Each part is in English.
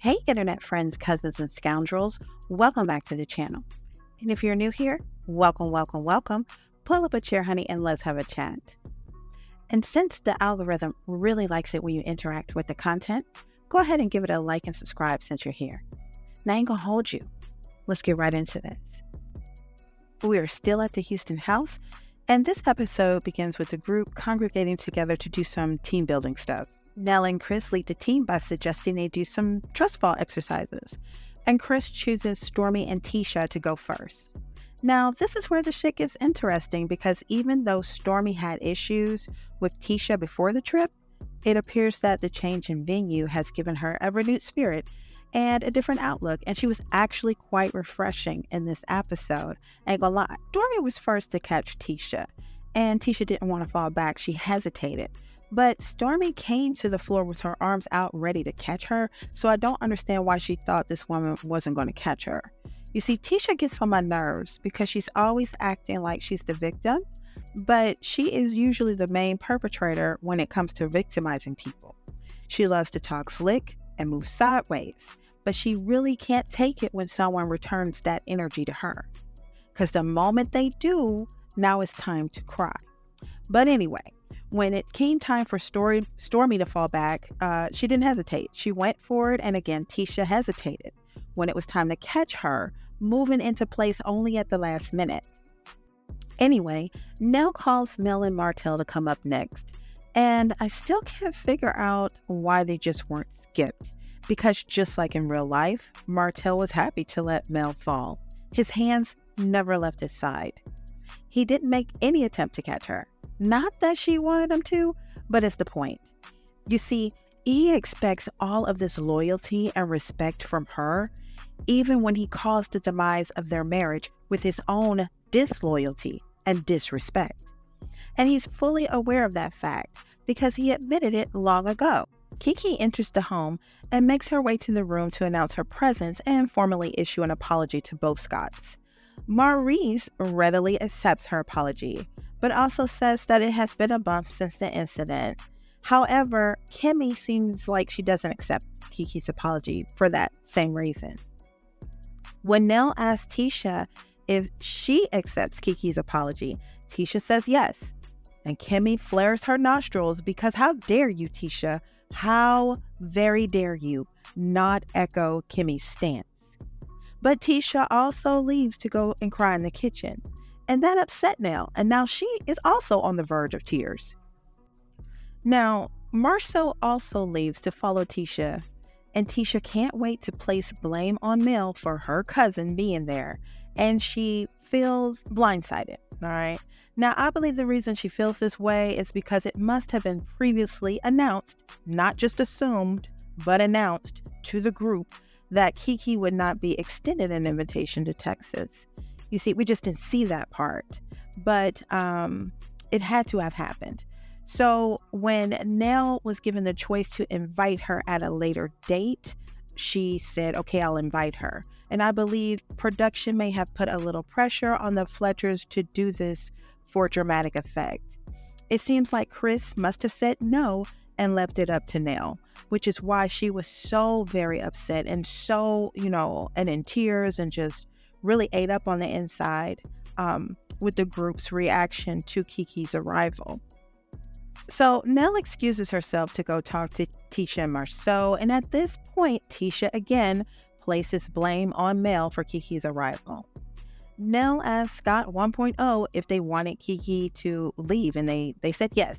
Hey, internet friends, cousins, and scoundrels. Welcome back to the channel. And if you're new here, welcome. Pull up a chair, honey, and let's have a chat. And since the algorithm really likes it when you interact with the content, go ahead and give it a like and subscribe since you're here. Now I ain't gonna hold you. Let's get right into this. We are still at the Houston house, and this episode begins with the group congregating together to do some team building stuff. Nell and Chris lead the team by suggesting they do some trust fall exercises, and Chris chooses Stormy and Tisha to go first. Now, this is where the shit gets interesting because even though Stormy had issues with Tisha before the trip, it appears that the change in venue has given her a renewed spirit and a different outlook, and she was actually quite refreshing in this episode. Ain't gonna lie, Stormy was first to catch Tisha, and Tisha didn't want to fall back. She hesitated. But Stormy came to the floor with her arms out ready to catch her, so I don't understand why she thought this woman wasn't going to catch her. You see, Tisha gets on my nerves because she's always acting like she's the victim, but she is usually the main perpetrator when it comes to victimizing people. She loves to talk slick and move sideways, but she really can't take it when someone returns that energy to her. Because the moment they do, now it's time to cry. But anyway, when it came time for Stormy to fall back, she didn't hesitate. She went for it, and again, Tisha hesitated. When it was time to catch her, moving into place only at the last minute. Anyway, Nell calls Mel and Martell to come up next, and I still can't figure out why they just weren't skipped. Because just like in real life, Martell was happy to let Mel fall. His hands never left his side. He didn't make any attempt to catch her. Not that she wanted him to, but it's the point. You see, he expects all of this loyalty and respect from her, even when he caused the demise of their marriage with his own disloyalty and disrespect. And he's fully aware of that fact because he admitted it long ago. Kiki enters the home and makes her way to the room to announce her presence and formally issue an apology to both Scotts. Maurice readily accepts her apology, but also says that it has been a month since the incident. However, Kimmy seems like she doesn't accept Kiki's apology for that same reason. When Nell asks Tisha if she accepts Kiki's apology, Tisha says yes. And Kimmy flares her nostrils because how dare you, Tisha? How very dare you not echo Kimmy's stance? But Tisha also leaves to go and cry in the kitchen. And that upset Nell, and now she is also on the verge of tears. Now, Marceau also leaves to follow Tisha, and Tisha can't wait to place blame on Mel for her cousin being there, and she feels blindsided, all right? Now, I believe the reason she feels this way is because it must have been previously announced, not just assumed, but announced to the group that Kiki would not be extended an invitation to Texas. You see, we just didn't see that part, but it had to have happened. So when Nell was given the choice to invite her at a later date, she said, okay, I'll invite her. And I believe production may have put a little pressure on the Fletchers to do this for dramatic effect. It seems like Chris must have said no and left it up to Nell, which is why she was so very upset and so, and in tears and just really ate up on the inside with the group's reaction to Kiki's arrival. So Nell excuses herself to go talk to Tisha and Marceau, and at this point, Tisha again places blame on Mel for Kiki's arrival. Nell asked Scott 1.0 if they wanted Kiki to leave, and they said yes.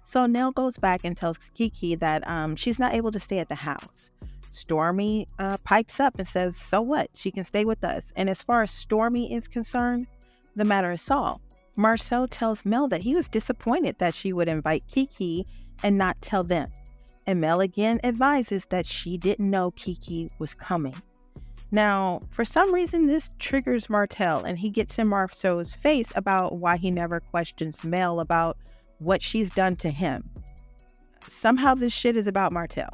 So Nell goes back and tells Kiki that she's not able to stay at the house. Stormy pipes up and says, so what? She can stay with us. And as far as Stormy is concerned, the matter is solved. Marceau tells Mel that he was disappointed that she would invite Kiki and not tell them. And Mel again advises that she didn't know Kiki was coming. Now, for some reason, this triggers Martell, and he gets in Marceau's face about why he never questions Mel about what she's done to him. Somehow this shit is about Martell.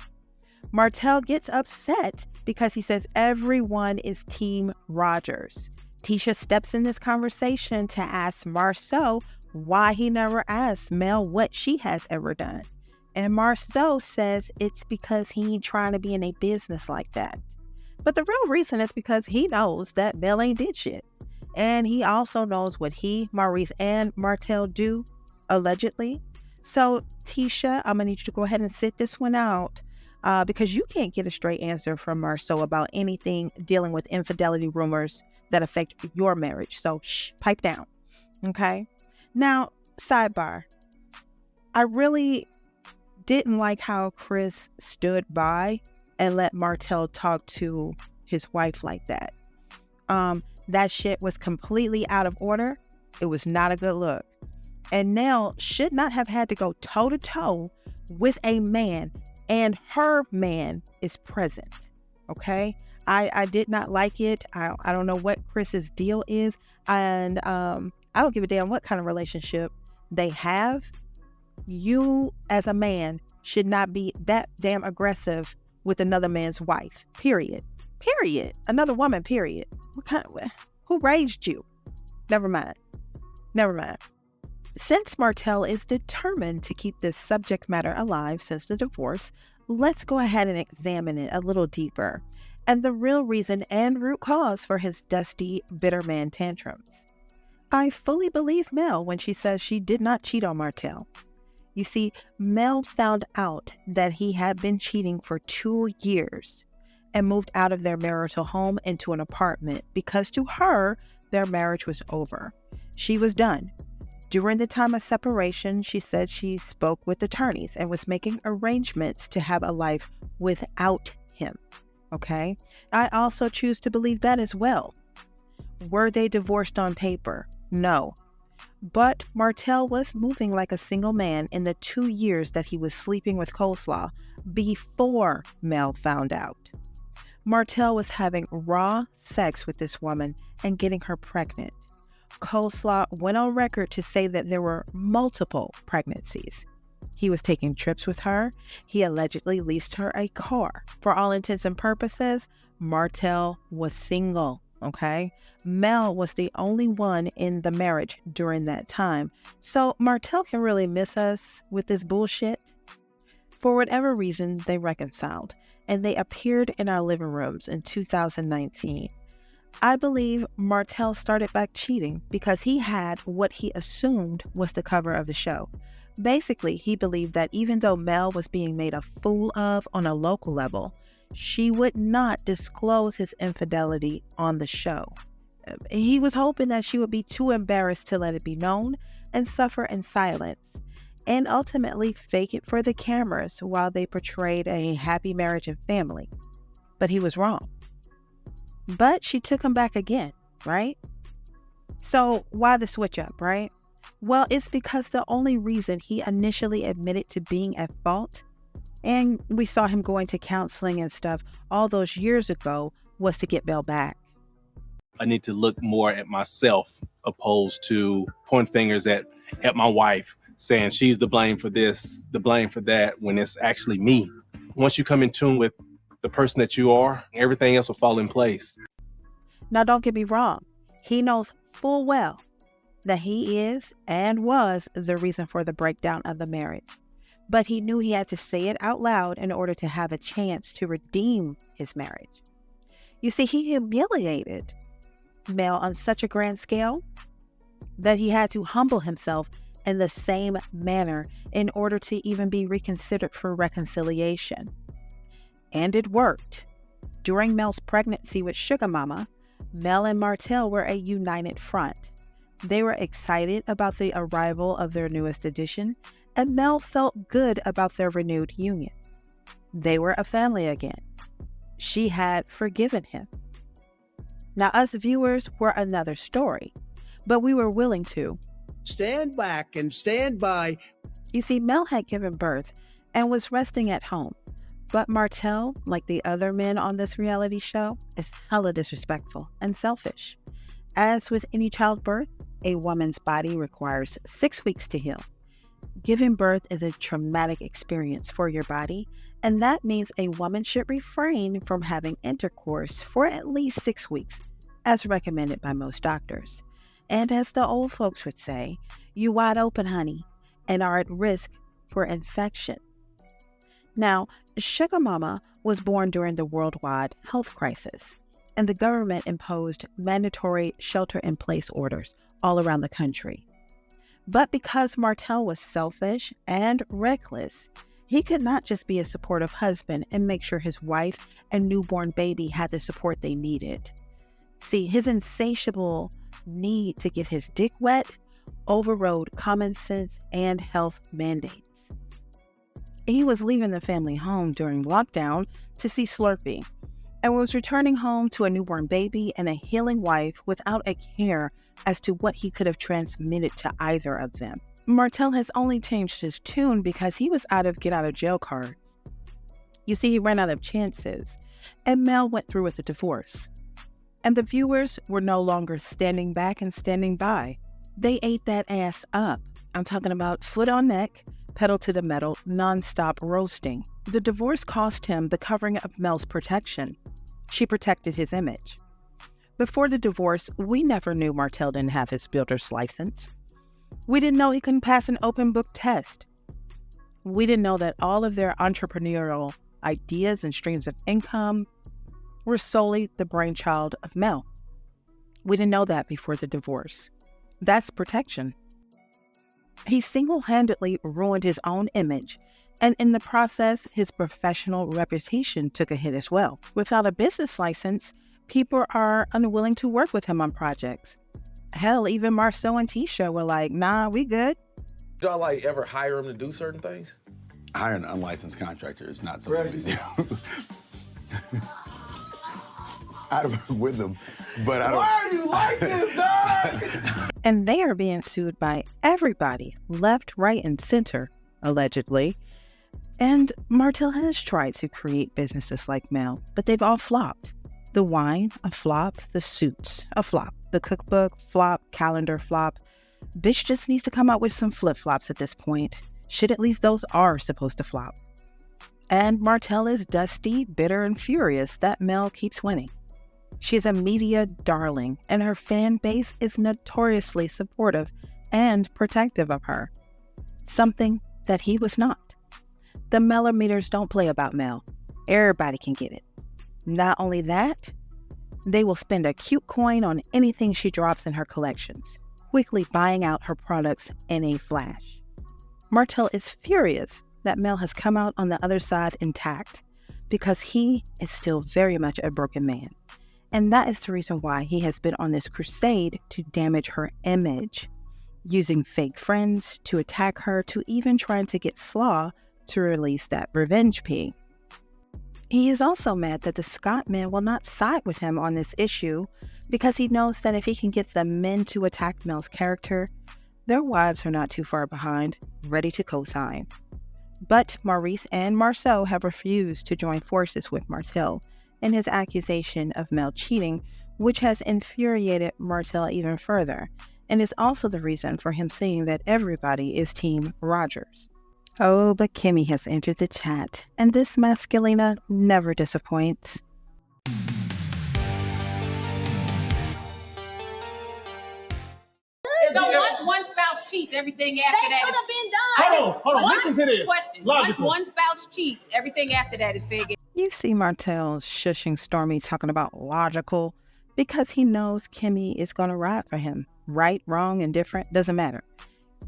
Martell gets upset because he says everyone is Team Rogers. Tisha steps in this conversation to ask Marceau why he never asked Mel what she has ever done. And Marceau says it's because he ain't trying to be in a business like that. But the real reason is because he knows that Mel ain't did shit. And he also knows what he, Maurice, and Martel do, allegedly. So, Tisha, I'm going to need you to go ahead and sit this one out because you can't get a straight answer from Marceau about anything dealing with infidelity rumors that affect your marriage. So, pipe down. Okay? Now, sidebar. I really didn't like how Chris stood by and let Martel talk to his wife like that. That shit was completely out of order. It was not a good look. And Nell should not have had to go toe to toe with a man, and her man is present. Okay? I did not like it. I don't know what Chris's deal is. And I don't give a damn what kind of relationship they have. You, as a man, should not be that damn aggressive with another man's wife. Period. Another woman, period. What kind of, who raised you? Never mind. Since Martel is determined to keep this subject matter alive since the divorce, let's go ahead and examine it a little deeper and the real reason and root cause for his dusty, bitter man tantrums. I fully believe Mel when she says she did not cheat on Martel. You see, Mel found out that he had been cheating for 2 years and moved out of their marital home into an apartment because to her, their marriage was over. She was done. During the time of separation, she said she spoke with attorneys and was making arrangements to have a life without him. Okay? I also choose to believe that as well. Were they divorced on paper? No. But Martel was moving like a single man in the 2 years that he was sleeping with Coleslaw before Mel found out. Martel was having raw sex with this woman and getting her pregnant. Coleslaw went on record to say that there were multiple pregnancies. He was taking trips with her. He allegedly leased her a car. For all intents and purposes, Martel was single, okay? Mel was the only one in the marriage during that time. So Martel can really miss us with this bullshit. For whatever reason, they reconciled, and they appeared in our living rooms in 2019. I believe Martel started back cheating because he had what he assumed was the cover of the show. Basically, he believed that even though Mel was being made a fool of on a local level, she would not disclose his infidelity on the show. He was hoping that she would be too embarrassed to let it be known and suffer in silence, and ultimately fake it for the cameras while they portrayed a happy marriage and family. But he was wrong. But she took him back again, right? So why the switch up, right? Well, it's because the only reason he initially admitted to being at fault, and we saw him going to counseling and stuff all those years ago, was to get Mel back. I need to look more at myself opposed to pointing fingers at my wife, saying she's the blame for this, the blame for that, when it's actually me. Once you come in tune with the person that you are, everything else will fall in place. Now, don't get me wrong. He knows full well that he is and was the reason for the breakdown of the marriage. But he knew he had to say it out loud in order to have a chance to redeem his marriage. You see, he humiliated Mel on such a grand scale that he had to humble himself in the same manner in order to even be reconsidered for reconciliation. And it worked. During Mel's pregnancy with Sugar Mama, Mel and Martel were a united front. They were excited about the arrival of their newest addition, and Mel felt good about their renewed union. They were a family again. She had forgiven him. Now, us viewers were another story, but we were willing to stand back and stand by. You see, Mel had given birth and was resting at home, but Martel, like the other men on this reality show, is hella disrespectful and selfish. As with any childbirth, a woman's body requires 6 weeks to heal. Giving birth is a traumatic experience for your body, and that means a woman should refrain from having intercourse for at least 6 weeks, as recommended by most doctors. And as the old folks would say, you wide open, honey, and are at risk for infection. Now, Sugar Mama was born during the worldwide health crisis, and the government imposed mandatory shelter-in-place orders all around the country. But because Martell was selfish and reckless, he could not just be a supportive husband and make sure his wife and newborn baby had the support they needed. See, his insatiable need to get his dick wet overrode common sense and health mandates. He was leaving the family home during lockdown to see Slurpee and was returning home to a newborn baby and a healing wife without a care as to what he could have transmitted to either of them. Martell has only changed his tune because he was out of get-out-of-jail cards. You see, he ran out of chances, and Mel went through with the divorce. And the viewers were no longer standing back and standing by. They ate that ass up. I'm talking about foot on neck, pedal to the metal, non-stop roasting. The divorce cost him the covering of Mel's protection. She protected his image. Before the divorce, we never knew Martell didn't have his builder's license. We didn't know he couldn't pass an open book test. We didn't know that all of their entrepreneurial ideas and streams of income were solely the brainchild of Mel. We didn't know that before the divorce. That's protection. He single-handedly ruined his own image, and in the process, his professional reputation took a hit as well. Without a business license, people are unwilling to work with him on projects. Hell, even Marceau and Tisha were like, nah, we good. Do y'all like ever hire him to do certain things? Hire an unlicensed contractor is not something we do. I'd work with them, but I don't. Why are you like this, dog? And they are being sued by everybody, left, right, and center, allegedly. And Martell has tried to create businesses like Mel, but they've all flopped. The wine, a flop. The suits, a flop. The cookbook, flop. Calendar, flop. Bitch just needs to come out with some flip-flops at this point. Shit, at least those are supposed to flop. And Martell is dusty, bitter, and furious that Mel keeps winning. She's a media darling, and her fan base is notoriously supportive and protective of her. Something that he was not. The Mellometers don't play about Mel. Everybody can get it. Not only that, they will spend a cute coin on anything she drops in her collections, quickly buying out her products in a flash. Martell is furious that Mel has come out on the other side intact because he is still very much a broken man. And that is the reason why he has been on this crusade to damage her image, using fake friends to attack her, to even trying to get Slaw to release that revenge pee. He is also mad that the Scott men will not side with him on this issue because he knows that if he can get the men to attack Mel's character, their wives are not too far behind, ready to co-sign. But Maurice and Marceau have refused to join forces with Martell in his accusation of Mel cheating, which has infuriated Martell even further, and is also the reason for him saying that everybody is Team Rogers. Oh, but Kimmy has entered the chat, and this masculina never disappoints. So once one spouse cheats, everything after that is... Hold on, listen to this. Question. Logical. Once one spouse cheats, everything after that is fair game. You see Martell shushing Stormy talking about logical because he knows Kimmy is going to ride for him. Right, wrong, indifferent, doesn't matter.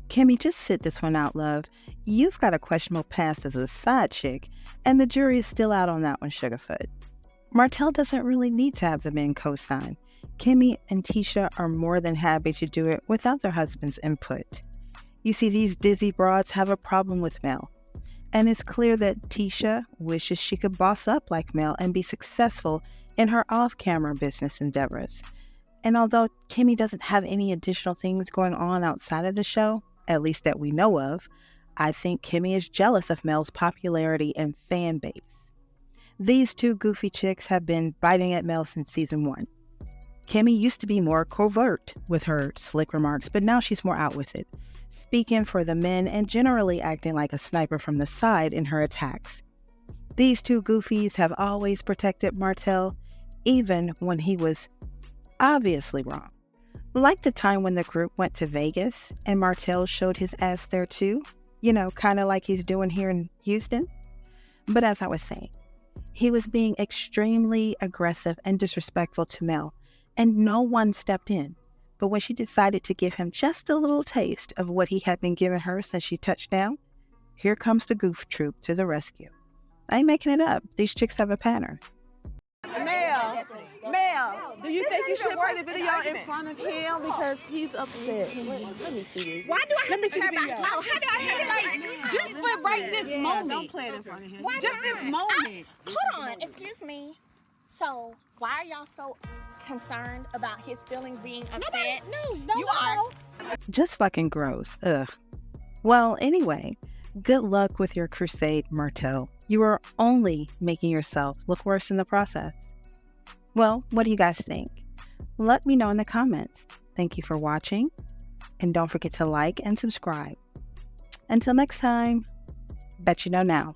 Kimmy, just sit this one out, love. You've got a questionable past as a side chick, and the jury is still out on that one, Sugarfoot. Martell doesn't really need to have the men co-sign. Kimmy and Tisha are more than happy to do it without their husband's input. You see, these dizzy broads have a problem with Mel, and it's clear that Tisha wishes she could boss up like Mel and be successful in her off-camera business endeavors. And although Kimmy doesn't have any additional things going on outside of the show, at least that we know of, I think Kimmy is jealous of Mel's popularity and fan base. These two goofy chicks have been biting at Mel since season 1. Kimmy used to be more covert with her slick remarks, but now she's more out with it, speaking for the men and generally acting like a sniper from the side in her attacks. These two goofies have always protected Martell, even when he was obviously wrong. Like the time when the group went to Vegas and Martell showed his ass there too, kind of like he's doing here in Houston. But as I was saying, he was being extremely aggressive and disrespectful to Mel, and no one stepped in. But when she decided to give him just a little taste of what he had been giving her since she touched down, here comes the goof troop to the rescue. I ain't making it up. These chicks have a pattern. Mel, do you think you should play the video in front of him because he's upset? Let me see this. Why do I have to see the care about video. how do I have to like just for right this moment? Don't play it in front of him. Just this moment. Hold on, excuse me. So, why are y'all so concerned about his feelings being upset? No, You are. Just fucking gross. Ugh. Well, anyway, good luck with your crusade, Myrtle. You are only making yourself look worse in the process. Well, what do you guys think? Let me know in the comments. Thank you for watching, and don't forget to like and subscribe. Until next time, bet you know now.